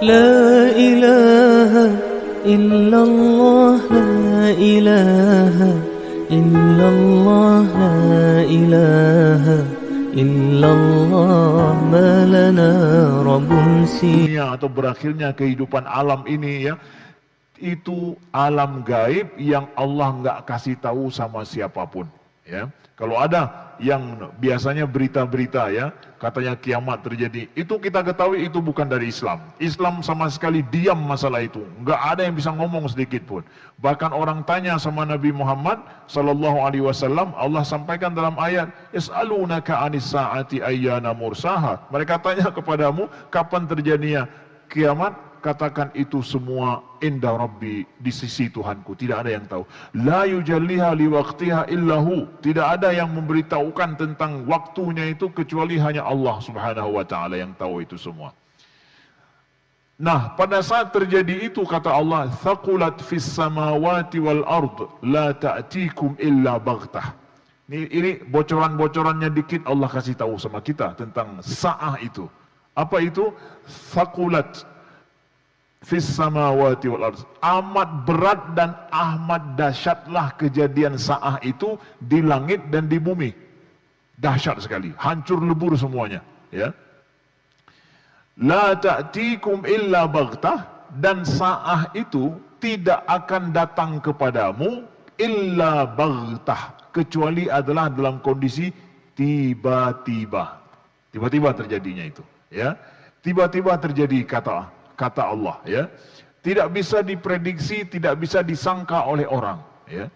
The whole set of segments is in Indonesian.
لا إله إلا الله لا إله إلا الله لا إله إلا الله ما لنا رب سوى. Atau berakhirnya kehidupan alam ini ya, itu alam gaib yang Allah nggak kasih tahu sama siapapun ya. Kalau ada yang biasanya berita-berita ya, katanya kiamat terjadi, itu kita ketahui itu bukan dari Islam. Islam sama sekali diam masalah itu, nggak ada yang bisa ngomong sedikit pun. Bahkan orang tanya sama Nabi Muhammad sallallahu alaihi wasallam, Allah sampaikan dalam ayat, "Yas'alunaka 'anis sa'ati ayyana mursaha." Mereka tanya kepadamu kapan terjadinya kiamat, katakan itu semua inda Rabbi, di sisi Tuhanku, tidak ada yang tahu. La yujalliha liwaqtiha illahu, tidak ada yang memberitahukan tentang waktunya itu kecuali hanya Allah Subhanahu wa taala yang tahu itu semua. Nah, pada saat terjadi itu kata Allah, thaqulat fis samawati wal ard la ta'tikum illa baghtah. Ini bocoran-bocorannya dikit Allah kasih tahu sama kita tentang sa'ah itu. Apa itu? Thaqulat fis samawati wal ardh, amat berat dan amat dahsyatlah kejadian sa'ah itu di langit dan di bumi. Dahsyat sekali, hancur lebur semuanya ya. La ta'tikum illa baghtah, dan sa'ah itu tidak akan datang kepadamu illa baghtah, kecuali adalah dalam kondisi tiba-tiba. Tiba-tiba terjadinya itu ya. Tiba-tiba terjadi kata Allah ya, tidak bisa diprediksi, tidak bisa disangka oleh orang ya.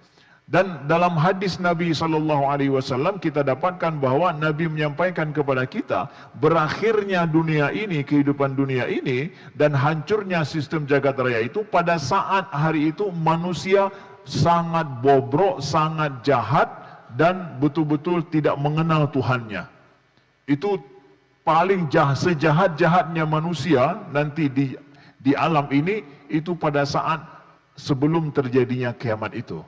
Dan dalam hadis Nabi SAW kita dapatkan bahwa Nabi menyampaikan kepada kita berakhirnya dunia ini, kehidupan dunia ini, dan hancurnya sistem jagat raya itu pada saat hari itu manusia sangat bobrok, sangat jahat, dan betul-betul tidak mengenal Tuhannya. Itu paling sejahat-jahatnya manusia nanti di alam ini, itu pada saat sebelum terjadinya kiamat itu.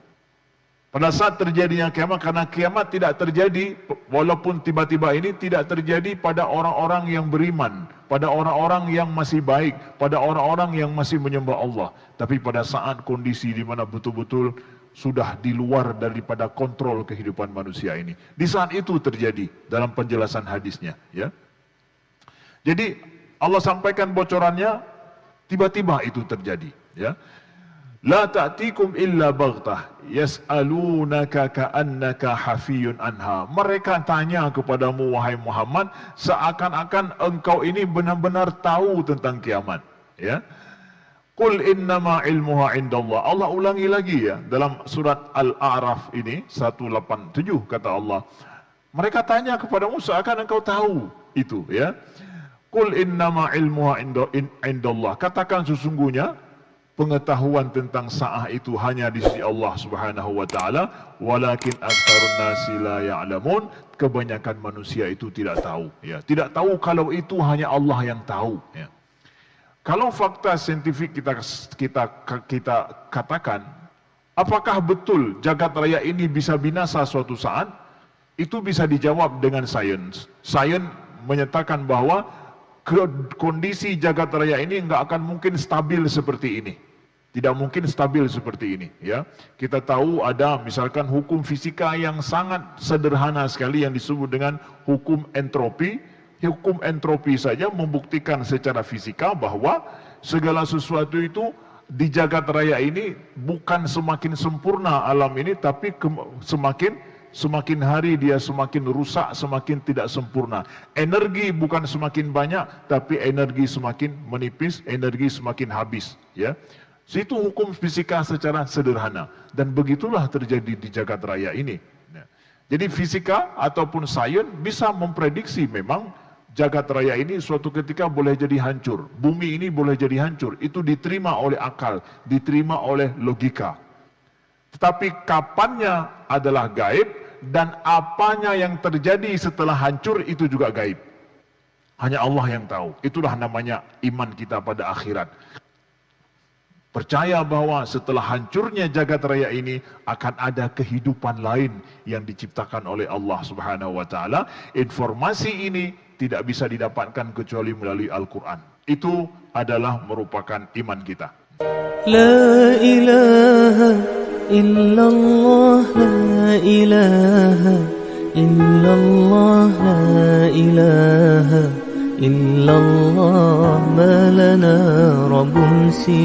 Pada saat terjadinya kiamat, karena kiamat tidak terjadi, walaupun tiba-tiba ini tidak terjadi pada orang-orang yang beriman, pada orang-orang yang masih baik, pada orang-orang yang masih menyembah Allah. Tapi pada saat kondisi di mana betul-betul sudah di luar daripada kontrol kehidupan manusia ini. Di saat itu terjadi dalam penjelasan hadisnya ya. Jadi Allah sampaikan bocorannya, tiba-tiba itu terjadi ya. La ta'tikum illa baghtah yas'alunaka ka'annaka hafiyun anha. Mereka tanya kepadamu wahai Muhammad seakan-akan engkau ini benar-benar tahu tentang kiamat ya. Qul innama ilmuha indallah. Allah ulangi lagi ya dalam surat Al-A'raf ini 187 kata Allah. Mereka tanya kepadamu seakan engkau tahu itu ya. Qul innama ilmuha indallah. Katakan sesungguhnya pengetahuan tentang sa'ah itu hanya di sisi Allah Subhanahu wa taala, walakin aktsarun nasi la ya'lamun. Kebanyakan manusia itu tidak tahu ya. Tidak tahu kalau itu hanya Allah yang tahu ya. Kalau fakta saintifik kita katakan, apakah betul jagat raya ini bisa binasa suatu saat? Itu bisa dijawab dengan sains. Sains menyatakan bahwa kondisi jagat raya ini nggak akan mungkin stabil seperti ini, tidak mungkin stabil seperti ini ya. Kita tahu ada misalkan hukum fisika yang sangat sederhana sekali yang disebut dengan hukum entropi. Hukum entropi saja membuktikan secara fisika bahwa segala sesuatu itu di jagat raya ini bukan semakin sempurna alam ini, tapi semakin hari dia semakin rusak, semakin tidak sempurna. Energi bukan semakin banyak, tapi energi semakin menipis, energi semakin habis ya. Itu hukum fisika secara sederhana, dan begitulah terjadi di jagat raya ini. Jadi fisika ataupun sains bisa memprediksi memang jagat raya ini suatu ketika boleh jadi hancur, bumi ini boleh jadi hancur. Itu diterima oleh akal, diterima oleh logika. Tetapi kapannya adalah gaib, dan apanya yang terjadi setelah hancur itu juga gaib. Hanya Allah yang tahu. Itulah namanya iman kita pada akhirat. Percaya bahwa setelah hancurnya jagat raya ini akan ada kehidupan lain yang diciptakan oleh Allah Subhanahu wa taala. Informasi ini tidak bisa didapatkan kecuali melalui Al-Quran. Itu adalah merupakan iman kita. La ilaha illallah, la ilaha illallah, la ilaha illallah, ma lana rabbun si